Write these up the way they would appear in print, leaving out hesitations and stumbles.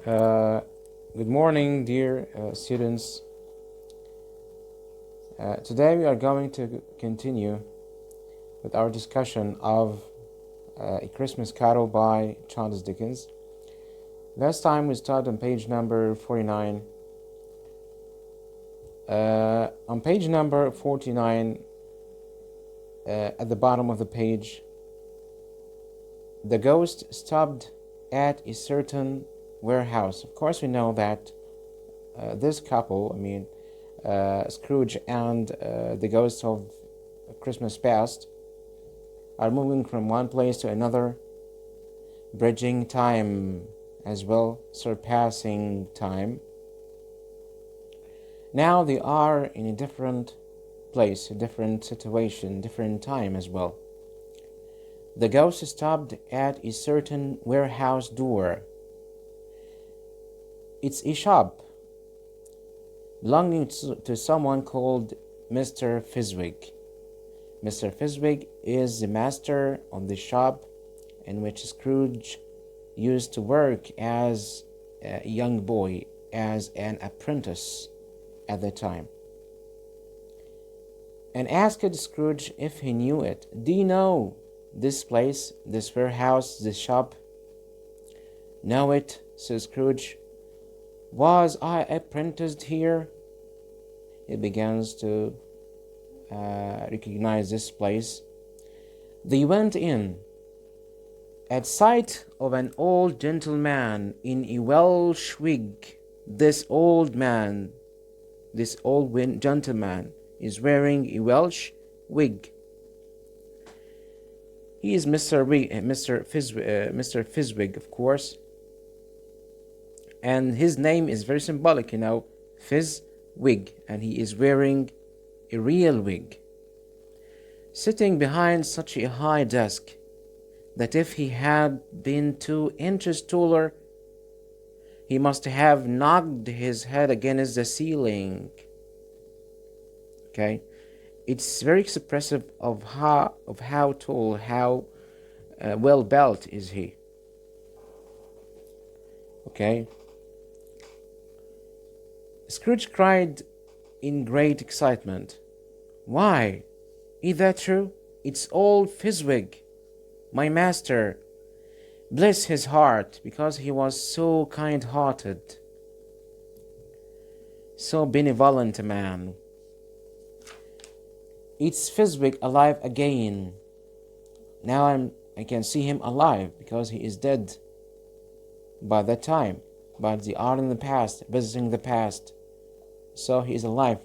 Uh, Good morning, dear students. Today we are going to continue with our discussion of A Christmas Carol by Charles Dickens. Last time we started on page number 49. On page number 49, at the bottom of the page, the ghost stopped at a certain warehouse. Of course, we know that this couple, Scrooge and the ghost of Christmas past, are moving from one place to another, bridging time as well, surpassing time. Now they are in a different place, a different situation, different time as well. The ghost stopped at a certain warehouse door. It's a shop belonging to someone called Mr. Fizwick. Mr. Fizwick is the master of the shop in which Scrooge used to work as a young boy, as an apprentice at the time, and asked Scrooge if he knew it. Do you know this place, this warehouse, this shop? Know it, says Scrooge. Was I apprenticed here? He begins to recognize this place. They went in. At sight of an old gentleman in a Welsh wig, this old gentleman is wearing a Welsh wig. He is Mr. Fizwick, of course, and his name is very symbolic, Fizwig, and he is wearing a real wig, sitting behind such a high desk that if he had been 2 inches taller, he must have knocked his head against the ceiling. Okay, it's very expressive of how tall, how well built is he. Okay. Scrooge cried in great excitement. Why, is that true? It's old Fizwick, my master. Bless his heart, because he was so kind-hearted, so benevolent a man. It's Fizwick alive again. Now I can see him alive, because he is dead by that time. But they are in the past, visiting the past. So he is alive.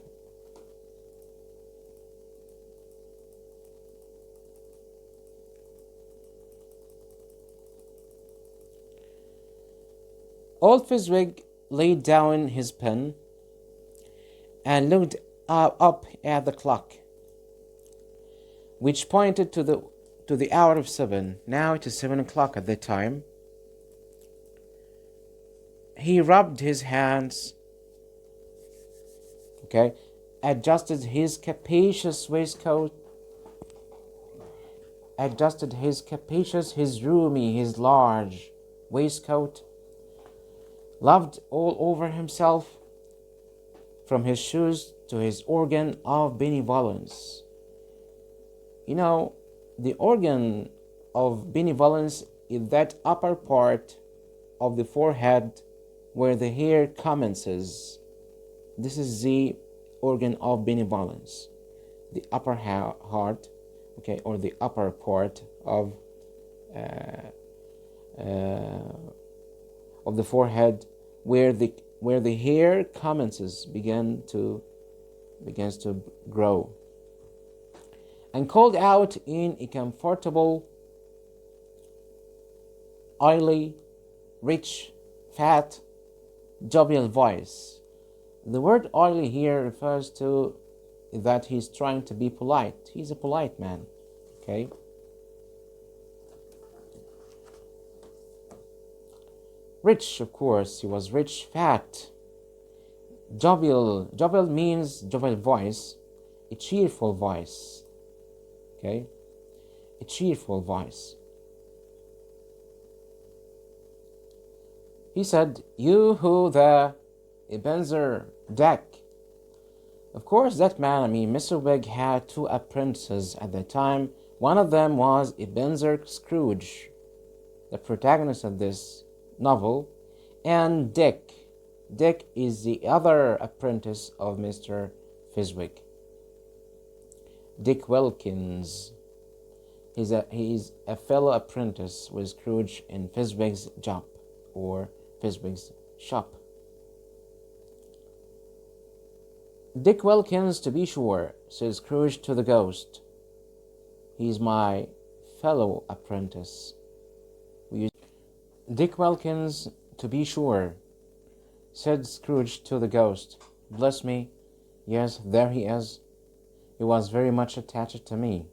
Old Fizwick laid down his pen and looked up at the clock, which pointed to the hour of 7. Now it is 7 o'clock at that time. He rubbed his hands, adjusted his capacious waistcoat, his roomy, his large waistcoat, loved all over himself, from his shoes to his organ of benevolence. The organ of benevolence is that upper part of the forehead where the hair commences. This is the organ of benevolence, the upper heart, or the upper part of the forehead, where the hair commences, begins to grow, and called out in a comfortable, oily, rich, fat, jovial voice. The word oily here refers to that he's trying to be polite. He's a polite man, okay? Rich, of course, he was rich, fat, jovial. Jovial means jovial voice, a cheerful voice, okay? A cheerful voice. He said, "You who the Ebenezer Deck." Of course, that man, Mr. Wigg had two apprentices at the time. One of them was Ebenezer Scrooge, the protagonist of this novel, and Dick. Dick is the other apprentice of Mr. Fezziwig. Dick Wilkins. He's a fellow apprentice with Scrooge in Fezziwig's job, or Fezziwig's shop. "Dick Wilkins, to be sure," said Scrooge to the ghost. "He's my fellow apprentice." "Dick Wilkins, to be sure," said Scrooge to the ghost. "Bless me, yes, there he is. He was very much attached to me.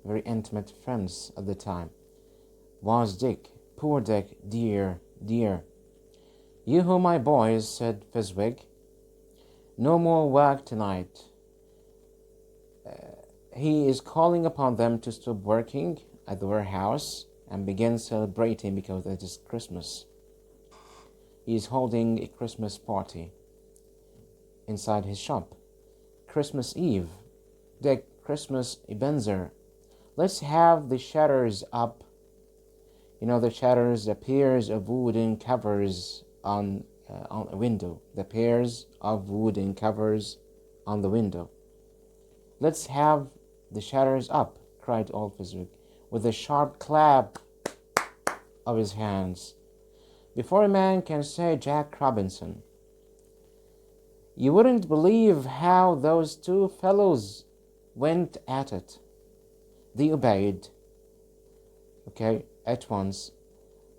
Very intimate friends at the time. Was Dick. Poor Dick, dear, dear." "You who, my boys," said Fezziwig. "No more work tonight. He is calling upon them to stop working at the warehouse and begin celebrating because it is Christmas. He is holding a Christmas party inside his shop. Christmas Eve. Dick, Christmas Ebenezer. Let's have the shutters up. You know, the shutters, the pairs of wooden covers on a window. The pairs of wooden covers on the window. Let's have the shutters up," cried old Fezziwig, with a sharp clap of his hands. Before a man can say Jack Robinson. You wouldn't believe how those two fellows went at it. They obeyed, at once.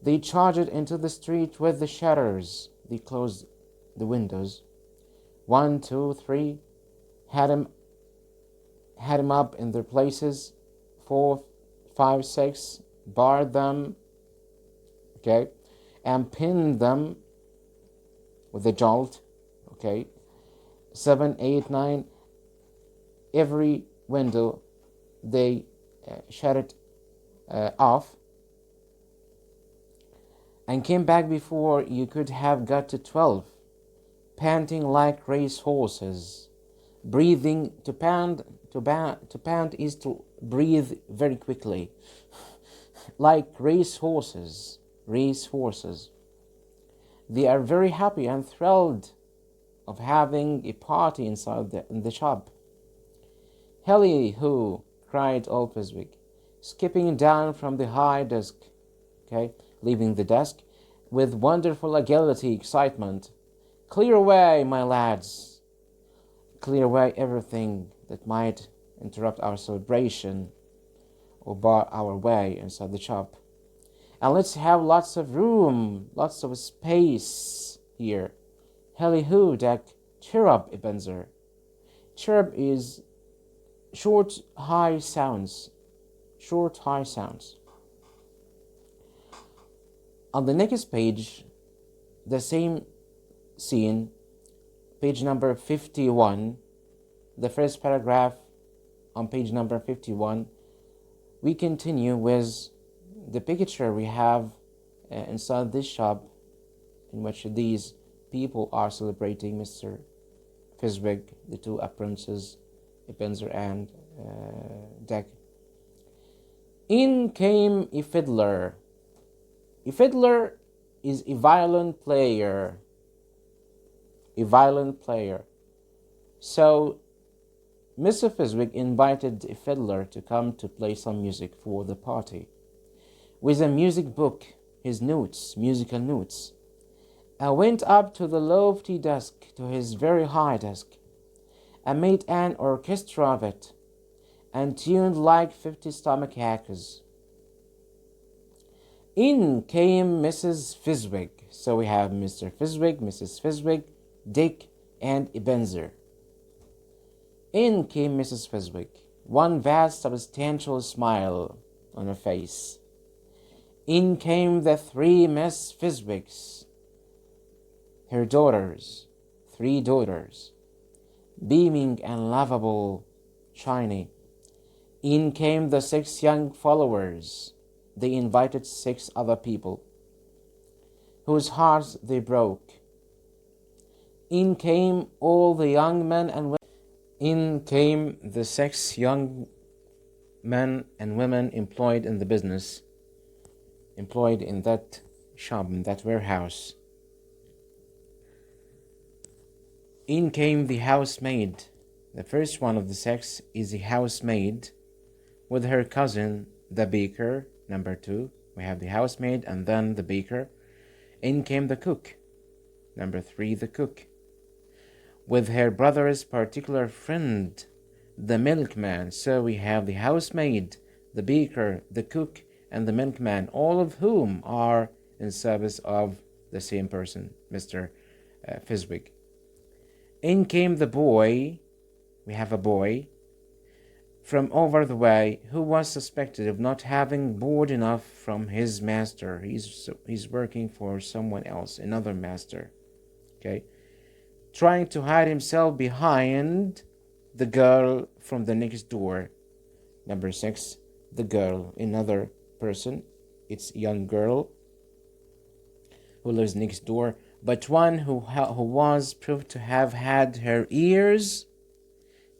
They charged into the street with the shutters. They closed the windows. 1, 2, 3, had him up in their places. 4, 5, 6, barred them, and pinned them with a jolt, 7, 8, 9, every window they shut it off, and came back before you could have got to 12, panting like race horses, breathing. To pant is to breathe very quickly, like race horses. They are very happy and thrilled of having a party inside the shop. "Helly-ho!" cried old Fezziwig, skipping down from the high desk, leaving the desk with wonderful agility, excitement. "Clear away, my lads. Clear away everything that might interrupt our celebration or bar our way inside the shop. And let's have lots of room, lots of space here. Helly-ho, Dick. Cheer up, Ebenezer." Chirp is short, high sounds. On the next page, the same scene, page number 51, the first paragraph on page number 51, we continue with the picture we have inside this shop in which these people are celebrating Mr. Fezziwig, the two apprentices, Ebenezer and Dick. In came a fiddler. A fiddler is a violin player. So Mr. Fezziwig invited a fiddler to come to play some music for the party. With a music book, his notes, musical notes. I went up to the lofty desk, to his very high desk, and made an orchestra of it, and tuned like 50 stomach aches. In came Mrs. Fezziwig. So we have Mr. Fezziwig, Mrs. Fezziwig, Dick, and Ebenezer. In came Mrs. Fezziwig, one vast substantial smile on her face. In came the three Miss Fezziwigs, her daughters, 3 daughters, beaming and lovable, shiny. In came the 6 young followers. They invited 6 other people whose hearts they broke. In came all the young men and women. In came the 6 young men and women employed in the business, employed in that shop, in that warehouse. In came the housemaid. The first one of the 6 is the housemaid with her cousin, the baker. Number 2, we have the housemaid and then the baker. In came the cook. Number 3, the cook, with her brother's particular friend, the milkman. So we have the housemaid, the baker, the cook, and the milkman, all of whom are in service of the same person, Mr. Fezzik. In came the boy. We have a boy from over the way who was suspected of not having board enough from his master. He's working for someone else, another master. Okay, trying to hide himself behind the girl from the next door. Number 6, the girl, another person. It's a young girl who lives next door, but one who was proved to have had her ears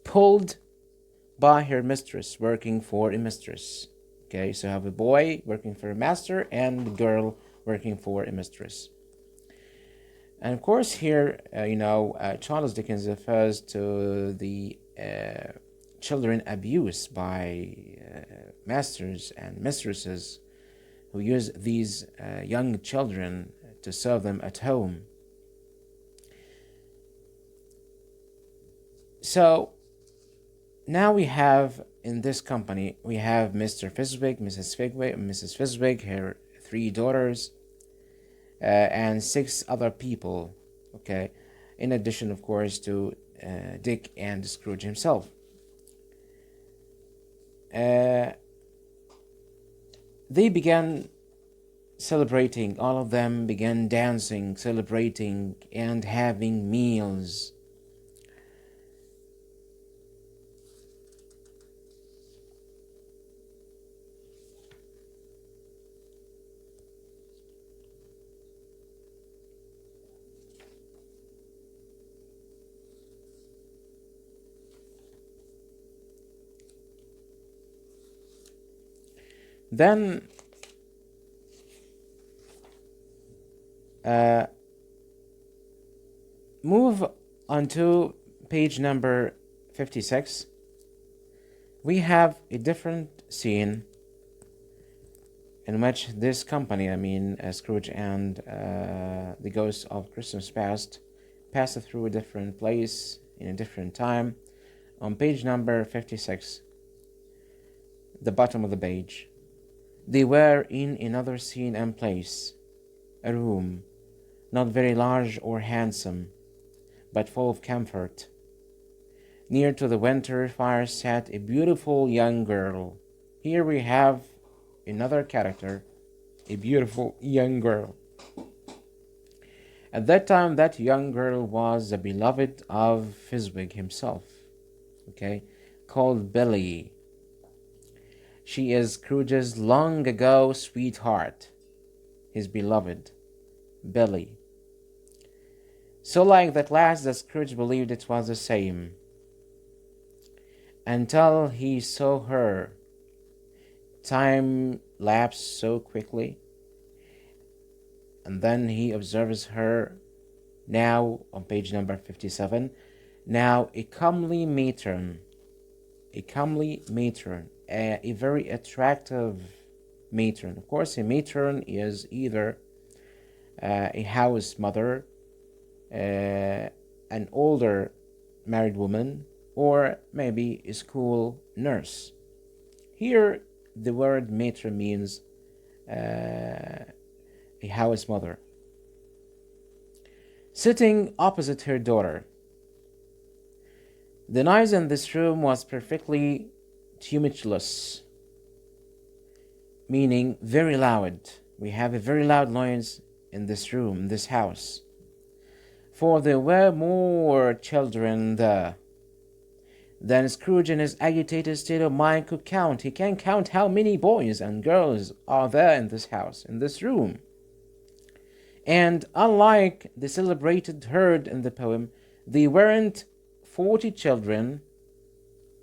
pulled by her mistress, working for a mistress. Okay, so I have a boy working for a master and a girl working for a mistress. And of course here, Charles Dickens refers to the children abuse by masters and mistresses who use these young children to serve them at home. So now we have, in this company, we have Mr. Fezzik, Mrs. Fezzik, her 3 daughters, and 6 other people, okay, in addition, of course, to Dick and Scrooge himself. They began celebrating, all of them began dancing, celebrating, and having meals. Then move on to page number 56. We have a different scene in which this company, Scrooge and the Ghost of Christmas Past, passed through a different place in a different time. On page number 56, the bottom of the page. They were in another scene and place, a room, not very large or handsome, but full of comfort. Near to the winter fire sat a beautiful young girl. Here we have another character, a beautiful young girl. At that time, that young girl was the beloved of Fezzik himself, okay, called Billy. She is Scrooge's long ago sweetheart, his beloved, Billy. So like that last that Scrooge believed it was the same, until he saw her. Time lapsed so quickly, and then he observes her now on page number 57, now a comely matron, a very attractive matron. Of course, a matron is either a house mother, an older married woman, or maybe a school nurse. Here, the word matron means a house mother. Sitting opposite her daughter. The noise in this room was perfectly tumultuous, meaning very loud. We have a very loud noise in this room, in this house. For there were more children there than Scrooge in his agitated state of mind could count. He can't count how many boys and girls are there in this house, in this room. And unlike the celebrated herd in the poem, they weren't 40 children,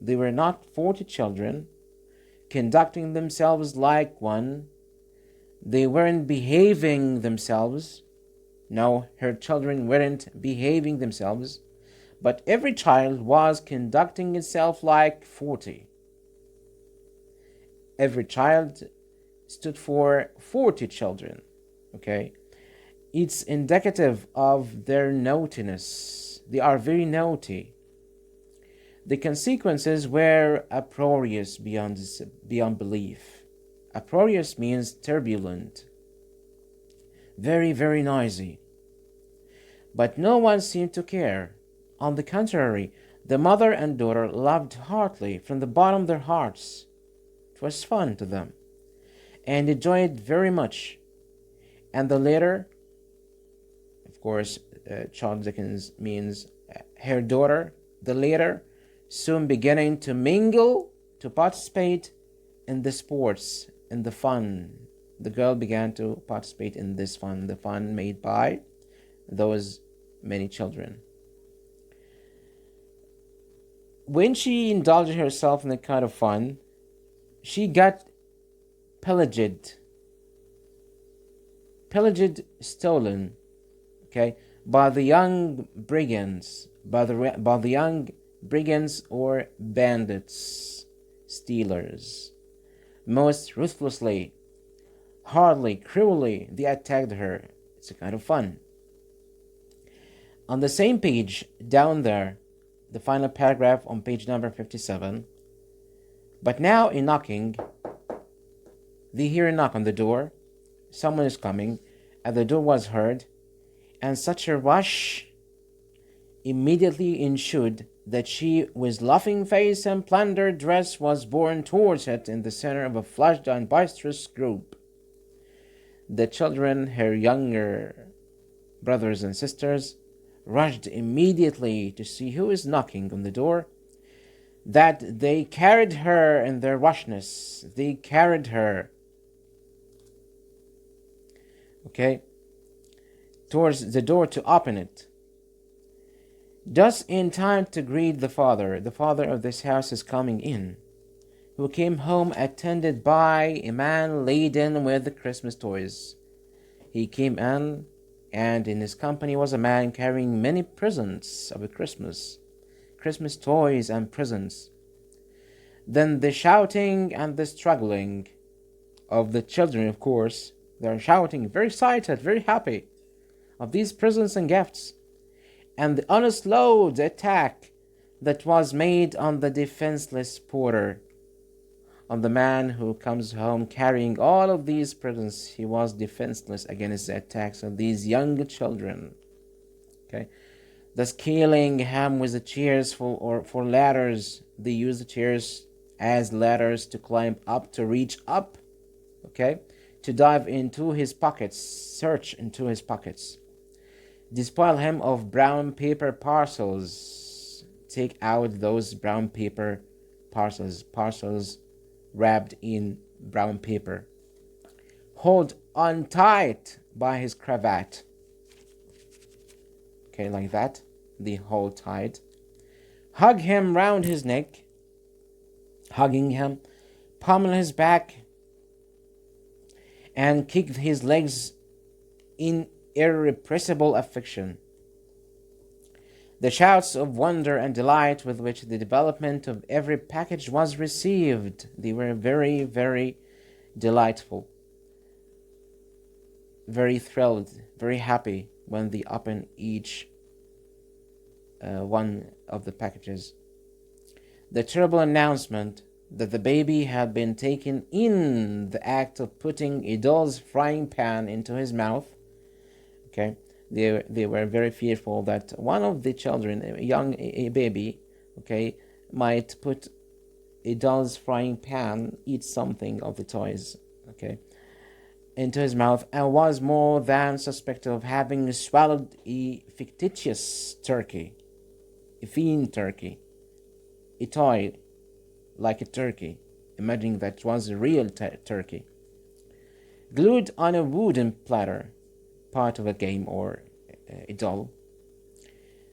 they were not 40 children conducting themselves like one. They weren't behaving themselves. No, her children weren't behaving themselves, but every child was conducting itself like 40. Every child stood for 40 children. Okay? It's indicative of their naughtiness. They are very naughty. The consequences were uproarious beyond belief. Uproarious means turbulent, very, very noisy. But no one seemed to care. On the contrary, the mother and daughter loved heartily from the bottom of their hearts. It was fun to them, and enjoyed very much. And the later, of course, Charles Dickens means her daughter, the later, soon beginning to mingle, to participate in the sports, in the fun. The girl began to participate in this fun, the fun made by those many children. When she indulged herself in that kind of fun, she got pillaged, stolen, okay, by the young brigands, by the young brigands or bandits, stealers. Most ruthlessly, hardly, cruelly, they attacked her. It's a kind of fun. On the same page, down there, the final paragraph on page number 57, but now in knocking, they hear a knock on the door. Someone is coming, and the door was heard, and such a rush immediately ensued that she, with laughing face and plundered dress, was borne towards it in the center of a flushed and boisterous group. The children, her younger brothers and sisters, rushed immediately to see who is knocking on the door. That they carried her in their rashness. They carried her, okay, towards the door to open it. Just in time to greet the father of this house is coming in, who came home attended by a man laden with the Christmas toys. He came in, and in his company was a man carrying many presents of Christmas toys and presents. Then the shouting and the struggling of the children, of course, they're shouting, very excited, very happy of these presents and gifts. And the onslaught attack that was made on the defenseless porter, on the man who comes home carrying all of these presents. He was defenseless against the attacks of these young children. Okay, thus killing him with the chairs for ladders. They use the chairs as ladders to climb up, to reach up, okay, to dive into his pockets, search into his pockets. Despoil him of brown paper parcels. Take out those brown paper parcels wrapped in brown paper. Hold on tight by his cravat. Okay, like that. They hold tight. Hug him round his neck. Hugging him. Pummel his back. And kick his legs in irrepressible affection. The shouts of wonder and delight with which the development of every package was received, they were very, very delightful, very thrilled, very happy when they opened each one of the packages. The terrible announcement that the baby had been taken in the act of putting a doll's frying pan into his mouth. Okay, they were very fearful that one of the children, a baby, okay, might put a doll's frying pan, eat something of the toys, okay, into his mouth, and was more than suspected of having swallowed a fictitious turkey, a fiend turkey, a toy like a turkey, imagining that it was a real turkey, glued on a wooden platter, part of a game or a doll.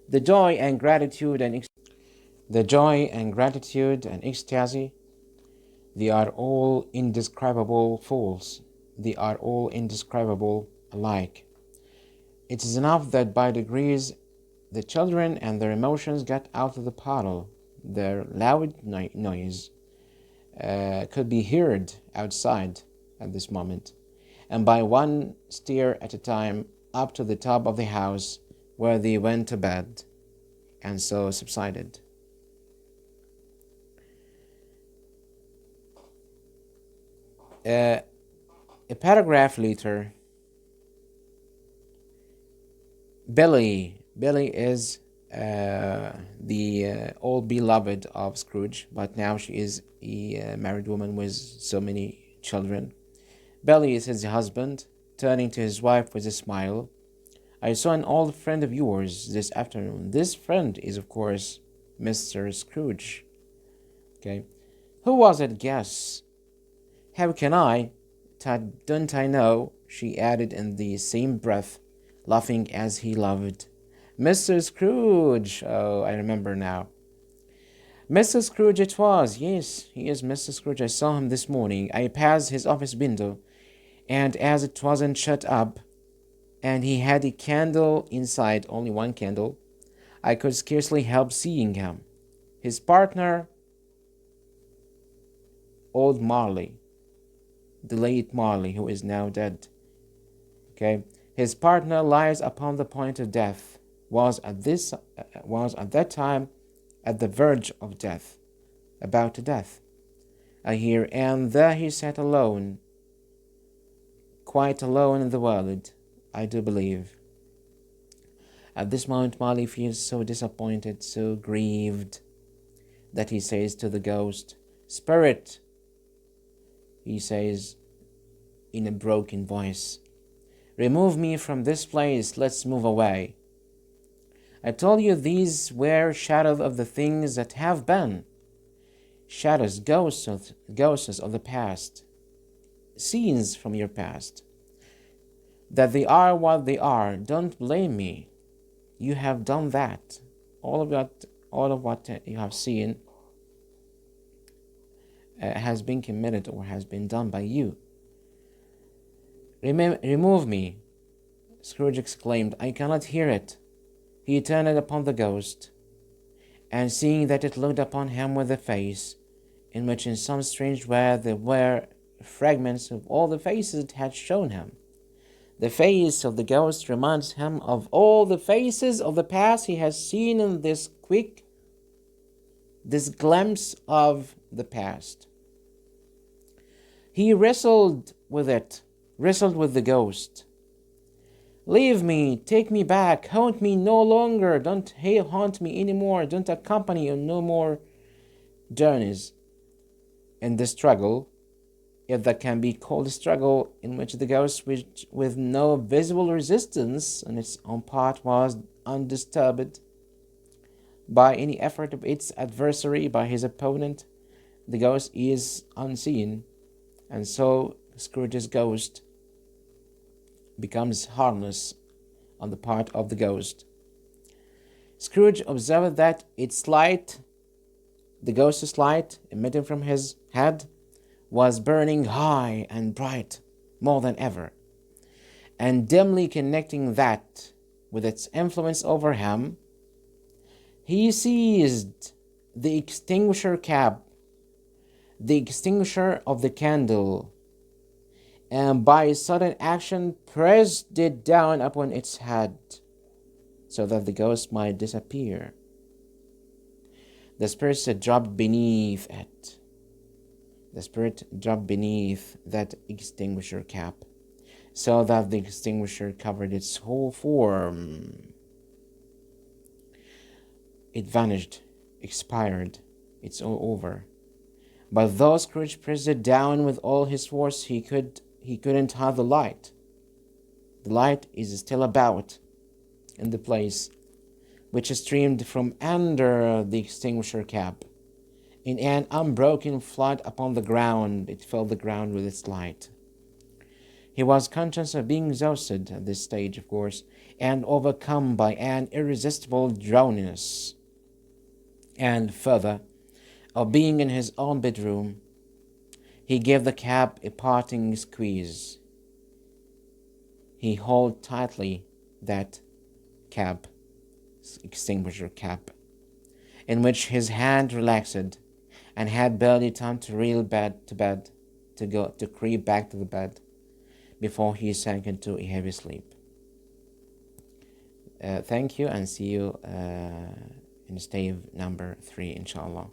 The joy and gratitude and ecstasy, they are all indescribable fools. They are all indescribable alike. It is enough that by degrees the children and their emotions got out of the puddle. Their loud noise could be heard outside at this moment, and by one stair at a time up to the top of the house, where they went to bed, and so subsided. A paragraph later, Billy is the old beloved of Scrooge, but now she is a married woman with so many children. Billy is his husband, turning to his wife with a smile. I saw an old friend of yours this afternoon. This friend is, of course, Mr. Scrooge. Okay. Who was it, guess? How can I? Don't I know? She added in the same breath, laughing as he loved. Mr. Scrooge! Oh, I remember now. Mr. Scrooge it was. Yes, he is Mr. Scrooge. I saw him this morning. I passed his office window, and as it wasn't shut up, and he had a candle inside, only one candle, I could scarcely help seeing him. His partner, old Marley, the late Marley, who is now dead. Okay, his partner lies upon the point of death. Was at that time at the verge of death, about to death, I hear, and there he sat alone, quite alone in the world, I do believe. At this moment, Marley feels so disappointed, so grieved, that he says to the ghost, "Spirit," he says in a broken voice, "remove me from this place, let's move away. I told you these were shadows of the things that have been, shadows, ghosts of the past, scenes from your past, that they are what they are. Don't blame me. You have done that. All of what you have seen has been committed or has been done by you. Remove me," Scrooge exclaimed. "I cannot hear it." He turned upon the ghost, and seeing that it looked upon him with a face, in which in some strange way there were fragments of all the faces it had shown him, the face of the ghost reminds him of all the faces of the past he has seen in this glimpse of the past. He wrestled with the ghost. "Leave me, take me back, haunt me no longer, don't haunt me anymore, don't accompany on no more journeys." In the struggle, if that can be called a struggle, in which the ghost, with no visible resistance on its own part, was undisturbed by any effort of its adversary, by his opponent, the ghost is unseen, and so Scrooge's ghost becomes harmless on the part of the ghost. Scrooge observed that its light, the ghost's light emitting from his head, was burning high and bright more than ever, and dimly connecting that with its influence over him, he seized the extinguisher cap, the extinguisher of the candle, and by sudden action pressed it down upon its head, so that the ghost might disappear. The spirit dropped beneath it. The spirit dropped beneath that extinguisher cap, so that the extinguisher covered its whole form. It vanished, expired, it's all over. But though Scrooge pressed it down with all his force, he couldn't have the light. The light is still about in the place which streamed from under the extinguisher cap. In an unbroken flood upon the ground, it filled the ground with its light. He was conscious of being exhausted at this stage, of course, and overcome by an irresistible drowsiness, and further, of being in his own bedroom. He gave the cap a parting squeeze. He held tightly that cap, extinguisher cap, in which his hand relaxed, and had barely time to reel to creep back to the bed before he sank into a heavy sleep. Thank you, and see you in stave number 3, inshallah.